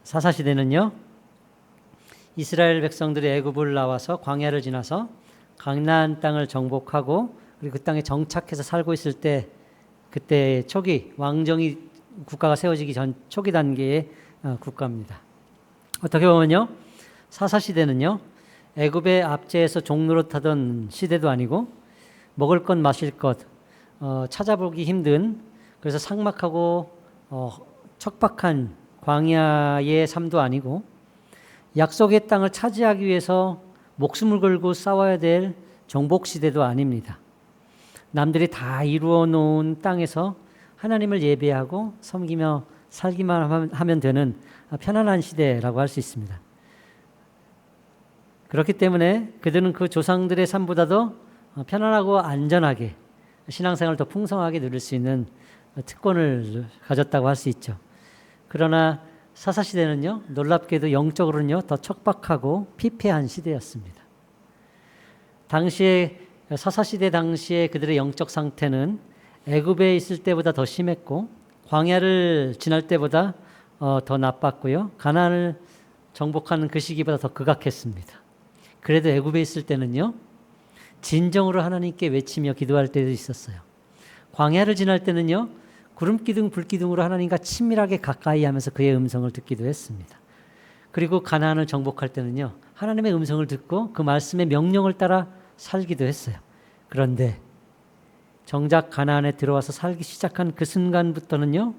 사사시대는요, 이스라엘 백성들이 애굽을 나와서 광야를 지나서 가나안 땅을 정복하고 그리고 그 땅에 정착해서 살고 있을 때, 그때 초기 왕정이 국가가 세워지기 전 초기 단계의 국가입니다. 어떻게 보면요, 사사시대는요, 애굽의 압제에서 종노릇하던 시대도 아니고 먹을 것 마실 것 찾아보기 힘든, 그래서 삭막하고 척박한 광야의 삶도 아니고 약속의 땅을 차지하기 위해서 목숨을 걸고 싸워야 될 정복시대도 아닙니다. 남들이 다 이루어 놓은 땅에서 하나님을 예배하고 섬기며 살기만 하면 되는 편안한 시대라고 할 수 있습니다. 그렇기 때문에 그들은 그 조상들의 삶보다도 편안하고 안전하게 신앙생활을 더 풍성하게 누릴 수 있는 특권을 가졌다고 할 수 있죠. 그러나 사사시대는요, 놀랍게도 영적으로는요, 더 척박하고 피폐한 시대였습니다. 당시에, 사사시대 당시에 그들의 영적 상태는 애굽에 있을 때보다 더 심했고 광야를 지날 때보다 더 나빴고요, 가나안을 정복하는 그 시기보다 더 극악했습니다. 그래도 애굽에 있을 때는요, 진정으로 하나님께 외치며 기도할 때도 있었어요. 광야를 지날 때는요, 구름기둥 불기둥으로 하나님과 친밀하게 가까이 하면서 그의 음성을 듣기도 했습니다. 그리고 가나안을 정복할 때는요, 하나님의 음성을 듣고 그 말씀의 명령을 따라 살기도 했어요. 그런데 정작 가나안에 들어와서 살기 시작한 그 순간부터는요,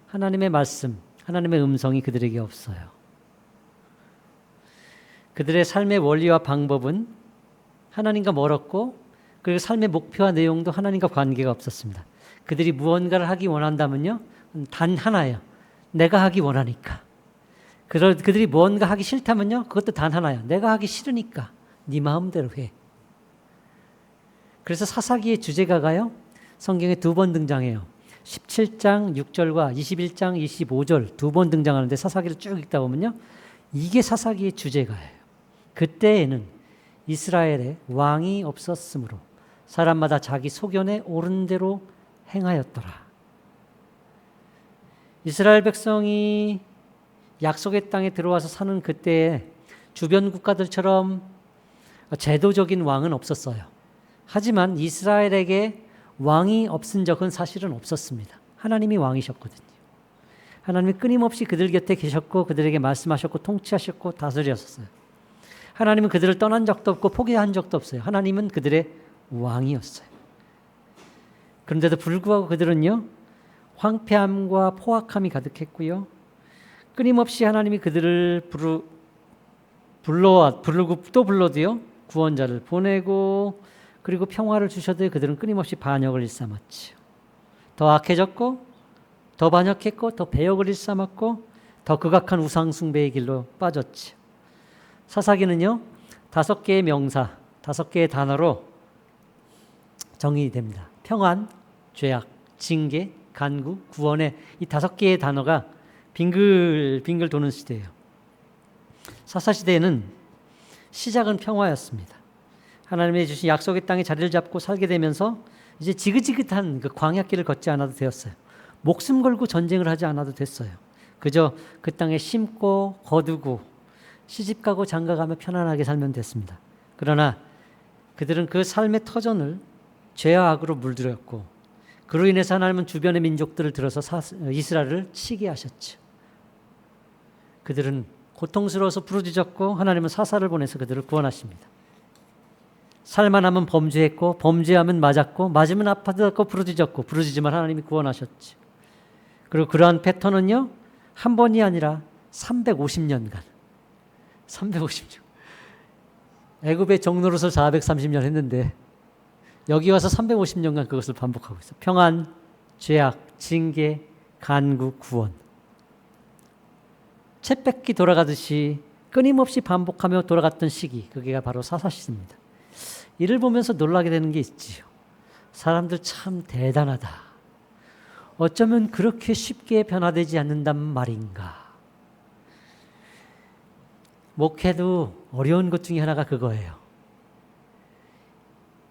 하나님의 말씀, 하나님의 음성이 그들에게 없어요. 그들의 삶의 원리와 방법은 하나님과 멀었고, 그리고 삶의 목표와 내용도 하나님과 관계가 없었습니다. 그들이 무언가를 하기 원한다면요, 단 하나예요. 내가 하기 원하니까. 그들이 무언가 하기 싫다면요, 그것도 단 하나예요. 내가 하기 싫으니까 네 마음대로 해. 그래서 사사기의 주제가가요, 성경에 2번 등장해요. 17장 6절과 21장 25절 2번 등장하는데, 사사기를 쭉 읽다 보면요, 이게 사사기의 주제가예요. 그때에는 이스라엘에 왕이 없었으므로 사람마다 자기 소견에 옳은 대로 행하였더라. 이스라엘 백성이 약속의 땅에 들어와서 사는 그때에 주변 국가들처럼 제도적인 왕은 없었어요. 하지만 이스라엘에게 왕이 없은 적은 사실은 없었습니다. 하나님이 왕이셨거든요. 하나님이 끊임없이 그들 곁에 계셨고 그들에게 말씀하셨고 통치하셨고 다스리셨어요. 하나님은 그들을 떠난 적도 없고 포기한 적도 없어요. 하나님은 그들의 왕이었어요. 그런데도 불구하고 그들은요, 황폐함과 포악함이 가득했고요, 끊임없이 하나님이 그들을 부르고 또 불러도요, 구원자를 보내고 그리고 평화를 주셔도 그들은 끊임없이 반역을 일삼았죠. 더 악해졌고 더 반역했고 더 배역을 일삼았고 더 극악한 우상 숭배의 길로 빠졌죠. 사사기는요, 5개의 명사, 5개의 단어로 정의됩니다. 평안, 죄악, 징계, 간구, 구원의 이 5개의 단어가 빙글빙글 도는 시대예요. 사사시대에는 시작은 평화였습니다. 하나님이 주신 약속의 땅에 자리를 잡고 살게 되면서 이제 지긋지긋한 그 광야길을 걷지 않아도 되었어요. 목숨 걸고 전쟁을 하지 않아도 됐어요. 그저 그 땅에 심고 거두고 시집가고 장가가며 편안하게 살면 됐습니다. 그러나 그들은 그 삶의 터전을 죄와 악으로 물들였고, 그로 인해서 하나님은 주변의 민족들을 들어서 이스라엘을 치게 하셨죠. 그들은 고통스러워서 부르짖었고 하나님은 사사를 보내서 그들을 구원하십니다. 살만하면 범죄했고 범죄하면 맞았고 맞으면 아파서 부르짖었고 부르짖으면 하나님이 구원하셨죠. 그리고 그러한 패턴은요, 한 번이 아니라 350년간 350년 애굽의 종노릇을 430년 했는데 여기 와서 350년간 그것을 반복하고 있어요. 평안, 죄악, 징계, 간구, 구원. 채뺏기 돌아가듯이 끊임없이 반복하며 돌아갔던 시기, 그게 바로 사사시대입니다. 이를 보면서 놀라게 되는 게 있지요. 사람들 참 대단하다. 어쩌면 그렇게 쉽게 변화되지 않는단 말인가. 목회도 어려운 것 중에 하나가 그거예요.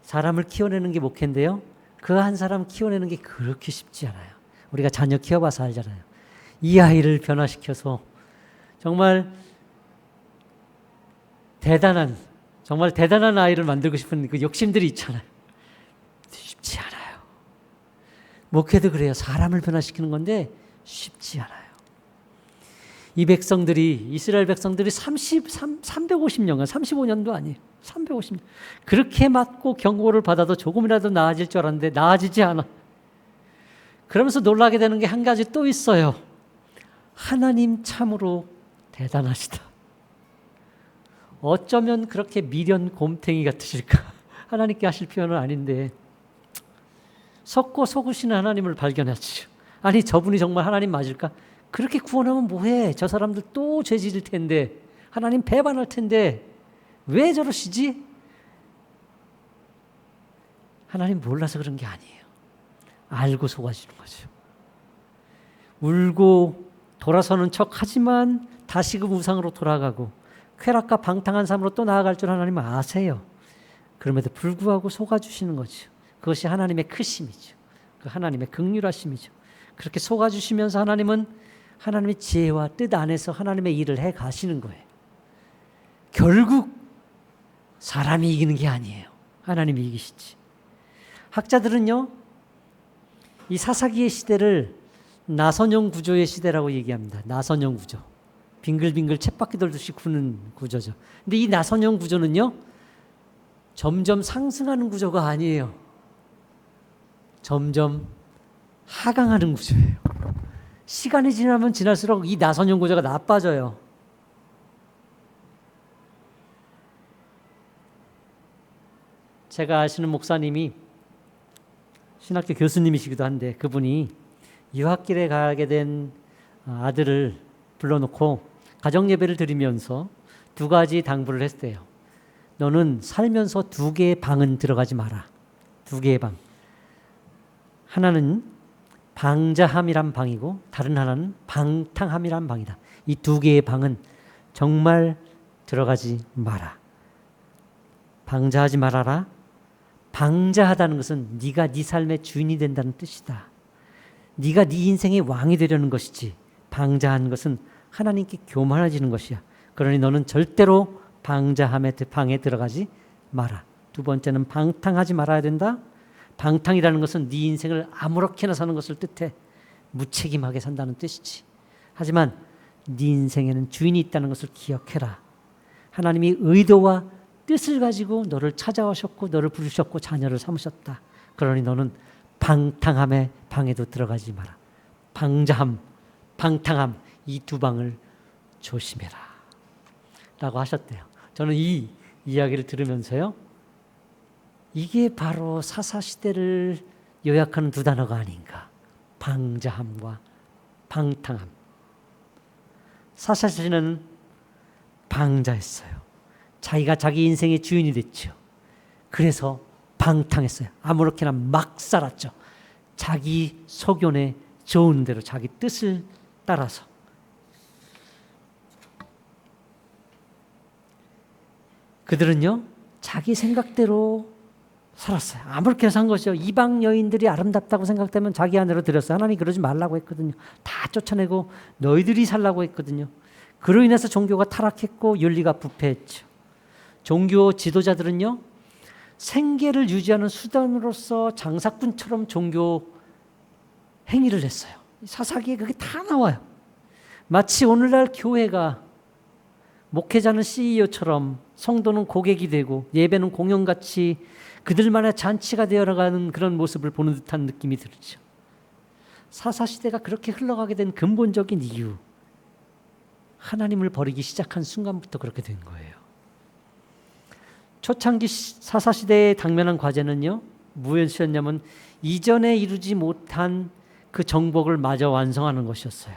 사람을 키워내는 게 목회인데요, 그 한 사람 키워내는 게 그렇게 쉽지 않아요. 우리가 자녀 키워봐서 알잖아요. 이 아이를 변화시켜서 정말 정말 대단한 아이를 만들고 싶은 그 욕심들이 있잖아요. 쉽지 않아요. 목회도 그래요. 사람을 변화시키는 건데 쉽지 않아요. 이 백성들이, 이스라엘 백성들이 350년간, 35년도 아니에요. 350년. 그렇게 맞고 경고를 받아도 조금이라도 나아질 줄 알았는데 나아지지 않아. 그러면서 놀라게 되는 게 한 가지 또 있어요. 하나님 참으로 대단하시다. 어쩌면 그렇게 미련 곰탱이 같으실까? 하나님께 하실 표현은 아닌데 섞고 속으시는 하나님을 발견하시죠. 아니 저분이 정말 하나님 맞을까? 그렇게 구원하면 뭐해? 저 사람들 또 죄지을 텐데 하나님 배반할 텐데 왜 저러시지? 하나님 몰라서 그런 게 아니에요. 알고 속아주는 거죠. 울고 돌아서는 척 하지만 다시금 우상으로 돌아가고 쾌락과 방탕한 삶으로 또 나아갈 줄 하나님은 아세요. 그럼에도 불구하고 속아주시는 거죠. 그것이 하나님의 크심이죠. 그 하나님의 긍휼하심이죠. 그렇게 속아주시면서 하나님은 하나님의 지혜와 뜻 안에서 하나님의 일을 해 가시는 거예요. 결국 사람이 이기는 게 아니에요. 하나님이 이기시지. 학자들은요, 이 사사기의 시대를 나선형 구조의 시대라고 얘기합니다. 나선형 구조. 빙글빙글 쳇바퀴 돌듯이 구는 구조죠. 근데 이 나선형 구조는요, 점점 상승하는 구조가 아니에요. 점점 하강하는 구조예요. 시간이 지나면 지날수록 이 나선형 구조가 나빠져요. 제가 아시는 목사님이 신학교 교수님이시기도 한데 그분이 유학길에 가게 된 아들을 불러놓고 가정예배를 드리면서 두 가지 당부를 했대요. 너는 살면서 두 개의 방은 들어가지 마라. 두 개의 방. 하나는 방자함이란 방이고 다른 하나는 방탕함이란 방이다. 이 두 개의 방은 정말 들어가지 마라. 방자하지 말아라. 방자하다는 것은 네가 네 삶의 주인이 된다는 뜻이다. 네가 네 인생의 왕이 되려는 것이지 방자한 것은 하나님께 교만해지는 것이야. 그러니 너는 절대로 방자함의 방에 들어가지 마라. 두 번째는 방탕하지 말아야 된다. 방탕이라는 것은 네 인생을 아무렇게나 사는 것을 뜻해. 무책임하게 산다는 뜻이지. 하지만 네 인생에는 주인이 있다는 것을 기억해라. 하나님이 의도와 뜻을 가지고 너를 찾아오셨고 너를 부르셨고 자녀를 삼으셨다. 그러니 너는 방탕함의 방에도 들어가지 마라. 방자함, 방탕함 이 두 방을 조심해라 라고 하셨대요. 저는 이 이야기를 들으면서요, 이게 바로 사사시대를 요약하는 두 단어가 아닌가. 방자함과 방탕함. 사사시대는 방자했어요. 자기가 자기 인생의 주인이 됐죠. 그래서 방탕했어요. 아무렇게나 막 살았죠. 자기 소견에 좋은 대로 자기 뜻을 따라서. 그들은요, 자기 생각대로 살았어요. 아무렇게나 산 것이죠. 이방 여인들이 아름답다고 생각되면 자기 아내로 들였어요. 하나님이 그러지 말라고 했거든요. 다 쫓아내고 너희들이 살라고 했거든요. 그로 인해서 종교가 타락했고 윤리가 부패했죠. 종교 지도자들은요, 생계를 유지하는 수단으로서 장사꾼처럼 종교 행위를 했어요. 사사기에 그게 다 나와요. 마치 오늘날 교회가 목회자는 CEO처럼 성도는 고객이 되고 예배는 공연같이 그들만의 잔치가 되어가는 그런 모습을 보는 듯한 느낌이 들죠. 사사시대가 그렇게 흘러가게 된 근본적인 이유, 하나님을 버리기 시작한 순간부터 그렇게 된 거예요. 초창기 사사시대에 당면한 과제는요, 무엇이었냐면 이전에 이루지 못한 그 정복을 마저 완성하는 것이었어요.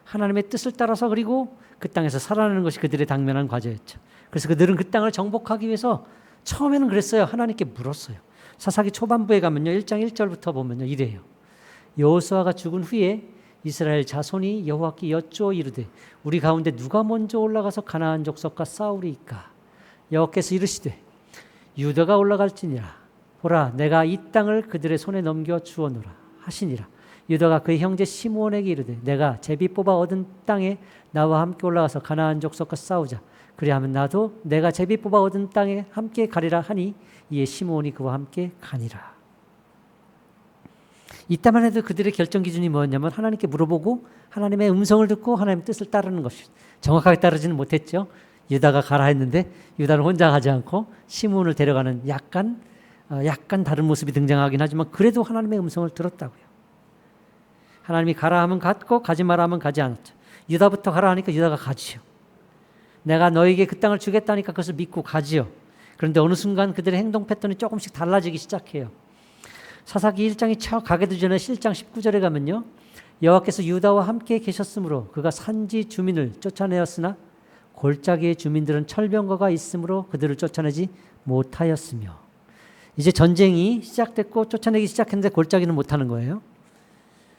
하나님의 뜻을 따라서 그리고 그 땅에서 살아내는 것이 그들의 당면한 과제였죠. 그래서 그들은 그 땅을 정복하기 위해서 처음에는 그랬어요. 하나님께 물었어요. 사사기 초반부에 가면요, 1장 1절부터 보면요, 이래요. 여호수아가 죽은 후에 이스라엘 자손이 여호와께 여쭈어 이르되 우리 가운데 누가 먼저 올라가서 가나안 족속과 싸우리이까? 여호와께서 이르시되 유다가 올라갈지니라. 보라, 내가 이 땅을 그들의 손에 넘겨 주어노라 하시니라. 유다가 그의 형제 시므온에게 이르되 내가 제비 뽑아 얻은 땅에 나와 함께 올라가서 가나안 족속과 싸우자. 그리하면 나도 내가 제비 뽑아 얻은 땅에 함께 가리라 하니 이에 시므온이 그와 함께 가니라. 이때만 해도 그들의 결정 기준이 뭐였냐면 하나님께 물어보고 하나님의 음성을 듣고 하나님의 뜻을 따르는 것이 정확하게 따르지는 못했죠. 유다가 가라 했는데 유다는 혼자 가지 않고 시므온을 데려가는 약간 다른 모습이 등장하긴 하지만 그래도 하나님의 음성을 들었다고요. 하나님이 가라 하면 갔고 가지 마라 하면 가지 않았죠. 유다부터 가라 하니까 유다가 가지요. 내가 너에게 그 땅을 주겠다니까 그것을 믿고 가지요. 그런데 어느 순간 그들의 행동 패턴이 조금씩 달라지기 시작해요. 사사기 1장이 가기도 전에 7장 19절에 가면요. 여호와께서 유다와 함께 계셨으므로 그가 산지 주민을 쫓아내었으나 골짜기의 주민들은 철병거가 있으므로 그들을 쫓아내지 못하였으며 이제 전쟁이 시작됐고 쫓아내기 시작했는데 골짜기는 못하는 거예요.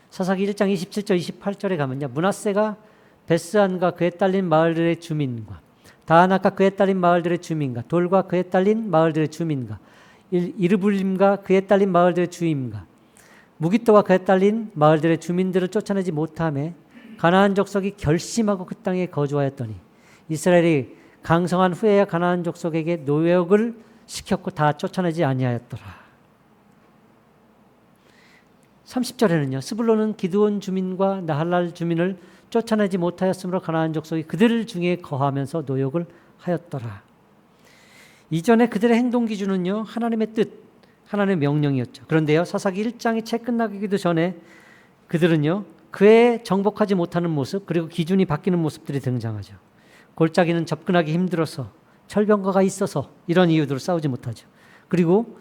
사사기 1장 27절 28절에 가면요. 므낫세가 베스안과 그에 딸린 마을들의 주민과 다하나과 그에 딸린 마을들의 주민과 돌과 그에 딸린 마을들의 주민과 이르불림과 그에 딸린 마을들의 주임과 무기또와 그에 딸린 마을들의 주민들을 쫓아내지 못하며 가나안 족속이 결심하고 그 땅에 거주하였더니 이스라엘이 강성한 후에야 가나안 족속에게 노역을 시켰고 다 쫓아내지 아니하였더라. 30절에는요. 스불론은 기드온 주민과 나할랄 주민을 쫓아내지 못하였으므로 가나안 족속이 그들 중에 거하면서 노역을 하였더라. 이전에 그들의 행동 기준은요. 하나님의 뜻, 하나님의 명령이었죠. 그런데요. 사사기 1장이 채 끝나기도 전에 그들은요. 그에 정복하지 못하는 모습 그리고 기준이 바뀌는 모습들이 등장하죠. 골짜기는 접근하기 힘들어서 철병거가 있어서 이런 이유들로 싸우지 못하죠. 그리고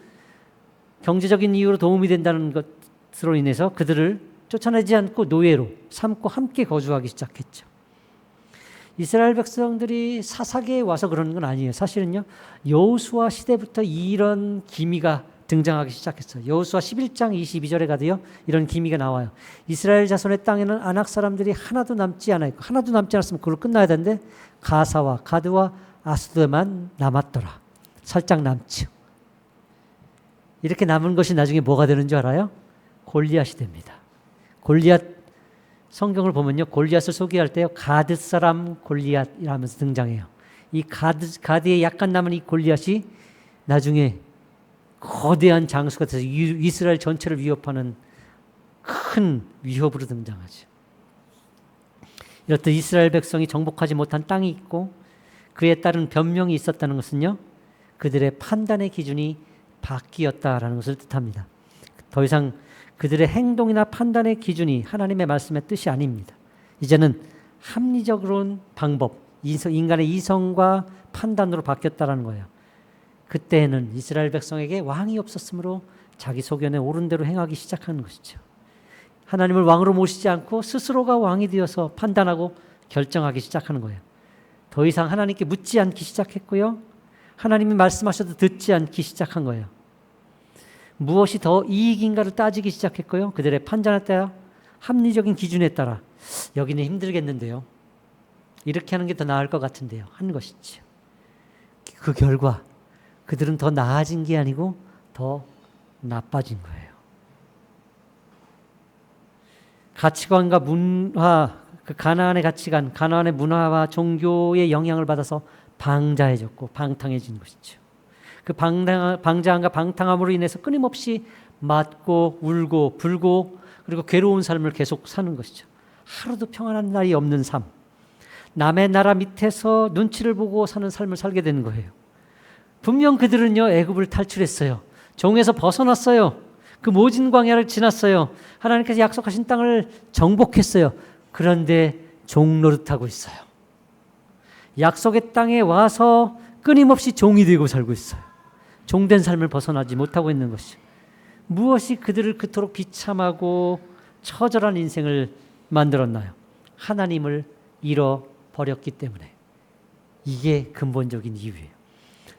경제적인 이유로 도움이 된다는 것으로 인해서 그들을 쫓아내지 않고 노예로 삼고 함께 거주하기 시작했죠. 이스라엘 백성들이 사사기에 와서 그러는 건 아니에요. 사실은요. 여호수아 시대부터 이런 기미가 등장하기 시작했어요. 여호수아 11장 22절에 가도요. 이런 기미가 나와요. 이스라엘 자손의 땅에는 아낙 사람들이 하나도 남지 않아 있고 하나도 남지 않았으면 그걸로 끝나야 되는데 가사와 가드와 아스도만 남았더라. 살짝 남죠. 이렇게 남은 것이 나중에 뭐가 되는 줄 알아요? 골리앗이 됩니다. 골리앗 성경을 보면요. 골리앗을 소개할 때요. 가드 사람 골리앗이라면서 등장해요. 이 가드에 약간 남은 이 골리앗이 나중에 거대한 장수가 돼서 이스라엘 전체를 위협하는 큰 위협으로 등장하죠. 이렇듯 이스라엘 백성이 정복하지 못한 땅이 있고 그에 따른 변명이 있었다는 것은요. 그들의 판단의 기준이 바뀌었다라는 것을 뜻합니다. 더 이상 그들의 행동이나 판단의 기준이 하나님의 말씀의 뜻이 아닙니다. 이제는 합리적으로는 방법, 인간의 이성과 판단으로 바뀌었다라는 거예요. 그때에는 이스라엘 백성에게 왕이 없었으므로 자기 소견에 옳은 대로 행하기 시작하는 것이죠. 하나님을 왕으로 모시지 않고 스스로가 왕이 되어서 판단하고 결정하기 시작하는 거예요. 더 이상 하나님께 묻지 않기 시작했고요. 하나님이 말씀하셔도 듣지 않기 시작한 거예요. 무엇이 더 이익인가를 따지기 시작했고요. 그들의 판단에 따라 합리적인 기준에 따라 여기는 힘들겠는데요. 이렇게 하는 게 더 나을 것 같은데요. 하는 것이죠. 그 결과 그들은 더 나아진 게 아니고 더 나빠진 거예요. 가치관과 문화, 그 가나안의 가치관, 가나안의 문화와 종교의 영향을 받아서 방자해졌고 방탕해진 것이죠. 그 방자함과 방탕함으로 인해서 끊임없이 맞고 울고 불고 그리고 괴로운 삶을 계속 사는 것이죠. 하루도 평안한 날이 없는 삶. 남의 나라 밑에서 눈치를 보고 사는 삶을 살게 되는 거예요. 분명 그들은요 애굽을 탈출했어요. 종에서 벗어났어요. 그 모진 광야를 지났어요. 하나님께서 약속하신 땅을 정복했어요. 그런데 종 노릇하고 있어요. 약속의 땅에 와서 끊임없이 종이 되고 살고 있어요. 종된 삶을 벗어나지 못하고 있는 것이죠. 무엇이 그들을 그토록 비참하고 처절한 인생을 만들었나요? 하나님을 잃어버렸기 때문에. 이게 근본적인 이유예요.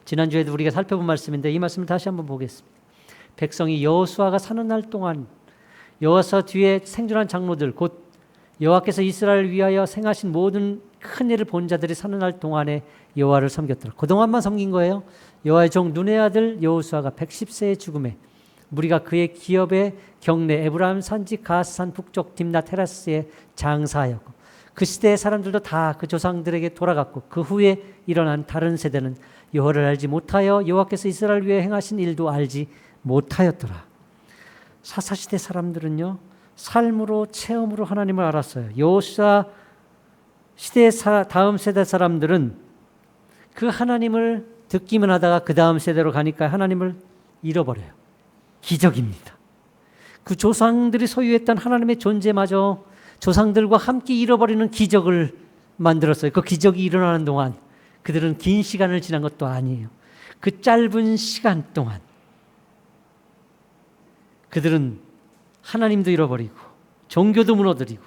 지난주에도 우리가 살펴본 말씀인데 이 말씀을 다시 한번 보겠습니다. 백성이 여호수아가 사는 날 동안 여호수아 뒤에 생존한 장로들 곧 여호와께서 이스라엘을 위하여 행하신 모든 큰 일을 본 자들이 사는 날 동안에 여호와를 섬겼더라. 그동안만 섬긴 거예요. 여호와의 종 눈의 아들 여호수아가 110세의 죽음에 무리가 그의 기업의 경내 에브라임 산지 가스산 북쪽 딥나 테라스에 장사하였고 그 시대의 사람들도 다 그 조상들에게 돌아갔고 그 후에 일어난 다른 세대는 여호와를 알지 못하여 여호와께서 이스라엘 위에 행하신 일도 알지 못하였더라. 사사시대 사람들은요, 삶으로 체험으로 하나님을 알았어요. 여호수아 시대의 다음 세대 사람들은 그 하나님을 듣기만 하다가 그 다음 세대로 가니까 하나님을 잃어버려요. 기적입니다. 그 조상들이 소유했던 하나님의 존재마저 조상들과 함께 잃어버리는 기적을 만들었어요. 그 기적이 일어나는 동안 그들은 긴 시간을 지난 것도 아니에요. 그 짧은 시간 동안 그들은 하나님도 잃어버리고 종교도 무너뜨리고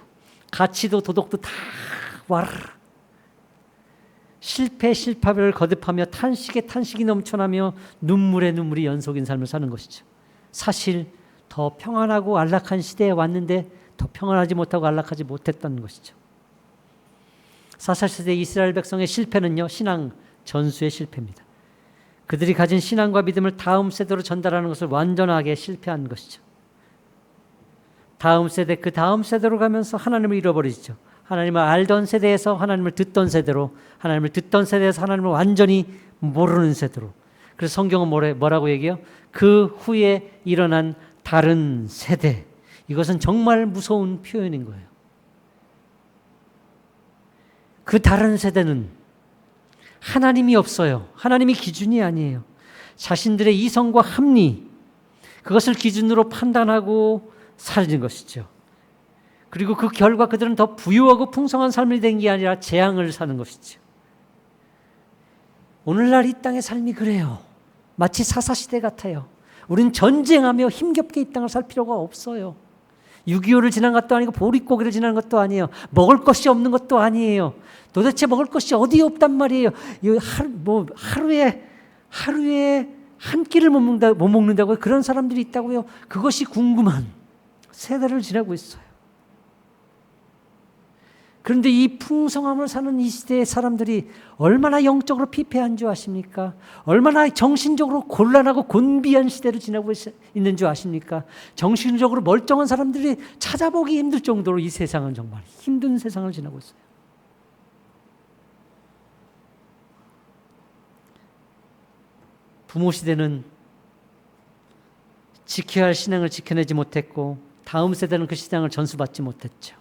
가치도 도덕도 다 와르르 실패를 거듭하며 탄식에 탄식이 넘쳐나며 눈물에 눈물이 연속인 삶을 사는 것이죠. 사실 더 평안하고 안락한 시대에 왔는데 더 평안하지 못하고 안락하지 못했다는 것이죠. 사사시대 이스라엘 백성의 실패는요, 신앙 전수의 실패입니다. 그들이 가진 신앙과 믿음을 다음 세대로 전달하는 것을 완전하게 실패한 것이죠. 다음 세대, 그 다음 세대로 가면서 하나님을 잃어버리죠. 하나님을 알던 세대에서 하나님을 듣던 세대로, 하나님을 듣던 세대에서 하나님을 완전히 모르는 세대로. 그래서 성경은 뭐라고 얘기해요? 그 후에 일어난 다른 세대. 이것은 정말 무서운 표현인 거예요. 그 다른 세대는 하나님이 없어요. 하나님이 기준이 아니에요. 자신들의 이성과 합리, 그것을 기준으로 판단하고 살는 것이죠. 그리고 그 결과 그들은 더 부유하고 풍성한 삶을 된 게 아니라 재앙을 사는 것이죠. 오늘날 이 땅의 삶이 그래요. 마치 사사시대 같아요. 우린 전쟁하며 힘겹게 이 땅을 살 필요가 없어요. 6.25를 지난 것도 아니고 보릿고개를 지난 것도 아니에요. 먹을 것이 없는 것도 아니에요. 도대체 먹을 것이 어디 없단 말이에요. 하루에 한 끼를 못 먹는다고요. 그런 사람들이 있다고요. 그것이 궁금한 세대를 지나고 있어요. 그런데 이 풍성함을 사는 이 시대의 사람들이 얼마나 영적으로 피폐한 줄 아십니까? 얼마나 정신적으로 곤란하고 곤비한 시대를 지나고 있는 줄 아십니까? 정신적으로 멀쩡한 사람들이 찾아보기 힘들 정도로 이 세상은 정말 힘든 세상을 지나고 있어요. 부모 시대는 지켜야 할 신앙을 지켜내지 못했고 다음 세대는 그 신앙을 전수받지 못했죠.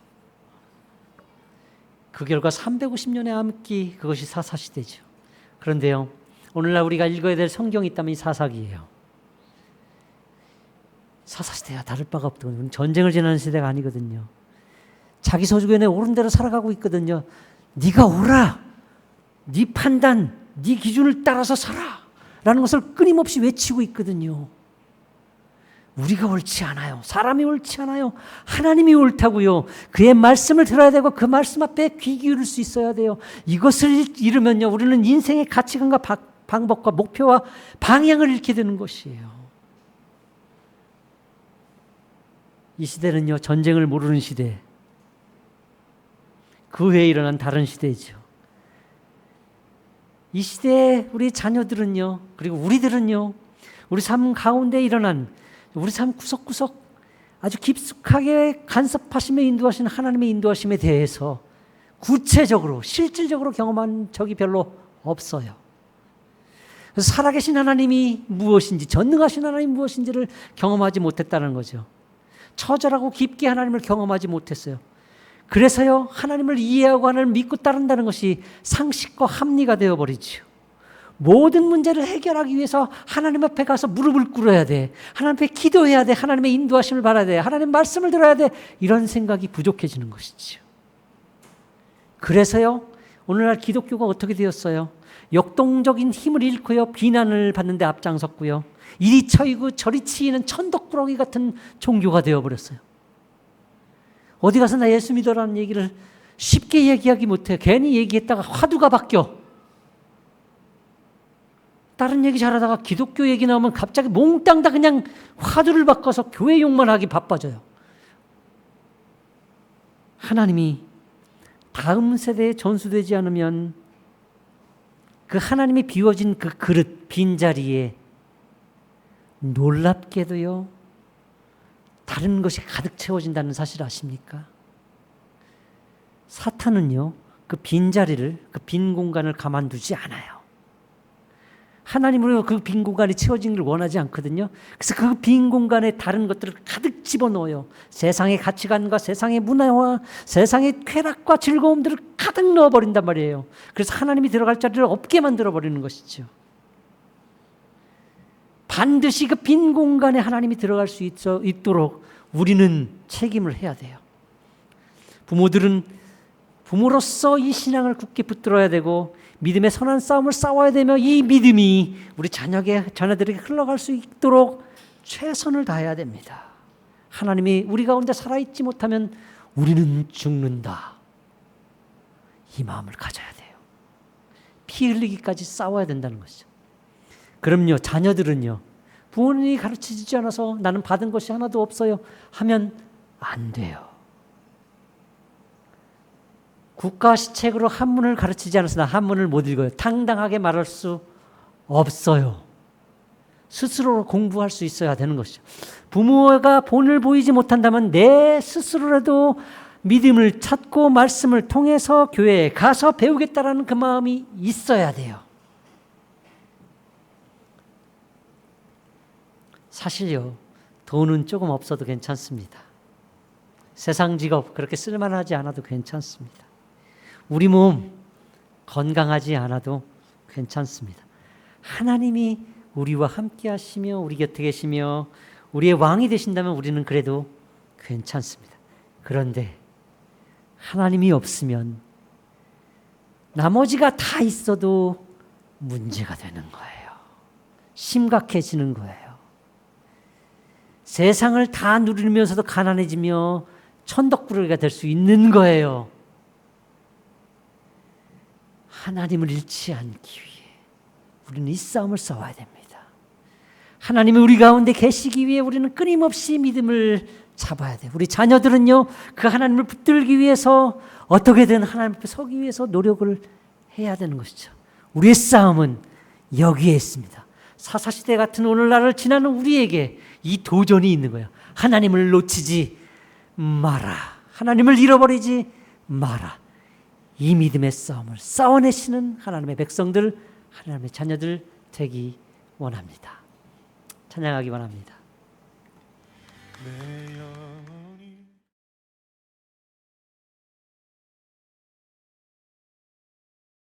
그 결과 350년의 암기, 그것이 사사시대죠. 그런데요, 오늘날 우리가 읽어야 될 성경이 있다면 이 사사기예요. 사사시대와 다를 바가 없거든요. 전쟁을 지나는 시대가 아니거든요. 자기 소주견에 옳은 대로 살아가고 있거든요. 네가 옳아, 네 판단, 네 기준을 따라서 살아 라는 것을 끊임없이 외치고 있거든요. 우리가 옳지 않아요. 사람이 옳지 않아요. 하나님이 옳다고요. 그의 말씀을 들어야 되고 그 말씀 앞에 귀 기울일 수 있어야 돼요. 이것을 잃으면요, 우리는 인생의 가치관과 방법과 목표와 방향을 잃게 되는 것이에요. 이 시대는요, 전쟁을 모르는 시대, 그 후에 일어난 다른 시대죠. 이 시대에 우리 자녀들은요, 그리고 우리들은요, 우리 삶 가운데 일어난 우리 삶 구석구석 아주 깊숙하게 간섭하시며 인도하시는 하나님의 인도하심에 대해서 구체적으로 실질적으로 경험한 적이 별로 없어요. 그래서 살아계신 하나님이 무엇인지, 전능하신 하나님이 무엇인지를 경험하지 못했다는 거죠. 처절하고 깊게 하나님을 경험하지 못했어요. 그래서요, 하나님을 이해하고 하나님을 믿고 따른다는 것이 상식과 합리가 되어버리죠. 모든 문제를 해결하기 위해서 하나님 앞에 가서 무릎을 꿇어야 돼. 하나님 앞에 기도해야 돼. 하나님의 인도하심을 받아야 돼. 하나님의 말씀을 들어야 돼. 이런 생각이 부족해지는 것이죠. 그래서요, 오늘날 기독교가 어떻게 되었어요? 역동적인 힘을 잃고요, 비난을 받는 데 앞장섰고요, 이리 쳐이고 저리 치이는 천덕꾸러기 같은 종교가 되어버렸어요. 어디 가서 나 예수 믿어라는 얘기를 쉽게 얘기하기 못해요. 괜히 얘기했다가 화두가 바뀌어. 다른 얘기 잘하다가 기독교 얘기 나오면 갑자기 몽땅 다 그냥 화두를 바꿔서 교회 욕만 하기 바빠져요. 하나님이 다음 세대에 전수되지 않으면 그 하나님이 비워진 그 그릇, 빈자리에 놀랍게도요, 다른 것이 가득 채워진다는 사실 아십니까? 사탄은요, 그 빈자리를, 그 빈 공간을 가만두지 않아요. 하나님으로 그 빈 공간이 채워진 걸 원하지 않거든요. 그래서 그 빈 공간에 다른 것들을 가득 집어넣어요. 세상의 가치관과 세상의 문화와 세상의 쾌락과 즐거움들을 가득 넣어버린단 말이에요. 그래서 하나님이 들어갈 자리를 없게 만들어버리는 것이죠. 반드시 그 빈 공간에 하나님이 들어갈 수 있도록 우리는 책임을 해야 돼요. 부모들은 부모로서 이 신앙을 굳게 붙들어야 되고 믿음의 선한 싸움을 싸워야 되며 이 믿음이 우리 자녀들에게 흘러갈 수 있도록 최선을 다해야 됩니다. 하나님이 우리 가운데 살아있지 못하면 우리는 죽는다. 이 마음을 가져야 돼요. 피 흘리기까지 싸워야 된다는 것이죠. 그럼요, 자녀들은요, 부모님이 가르치지 않아서 나는 받은 것이 하나도 없어요 하면 안 돼요. 국가 시책으로 한문을 가르치지 않아서 나 한문을 못 읽어요. 당당하게 말할 수 없어요. 스스로 공부할 수 있어야 되는 것이죠. 부모가 본을 보이지 못한다면 내 스스로라도 믿음을 찾고 말씀을 통해서 교회에 가서 배우겠다라는 그 마음이 있어야 돼요. 사실요, 돈은 조금 없어도 괜찮습니다. 세상 직업 그렇게 쓸만하지 않아도 괜찮습니다. 우리 몸 건강하지 않아도 괜찮습니다. 하나님이 우리와 함께 하시며 우리 곁에 계시며 우리의 왕이 되신다면 우리는 그래도 괜찮습니다. 그런데 하나님이 없으면 나머지가 다 있어도 문제가 되는 거예요. 심각해지는 거예요. 세상을 다 누리면서도 가난해지며 천덕꾸러기가 될 수 있는 거예요. 하나님을 잃지 않기 위해 우리는 이 싸움을 싸워야 됩니다. 하나님이 우리 가운데 계시기 위해 우리는 끊임없이 믿음을 잡아야 돼요. 우리 자녀들은요, 그 하나님을 붙들기 위해서 어떻게든 하나님 앞에 서기 위해서 노력을 해야 되는 것이죠. 우리의 싸움은 여기에 있습니다. 사사시대 같은 오늘날을 지나는 우리에게 이 도전이 있는 거예요. 하나님을 놓치지 마라. 하나님을 잃어버리지 마라. 이 믿음의 싸움을 싸워내시는 하나님의 백성들, 하나님의 자녀들 되기 원합니다. 찬양하기 원합니다. 내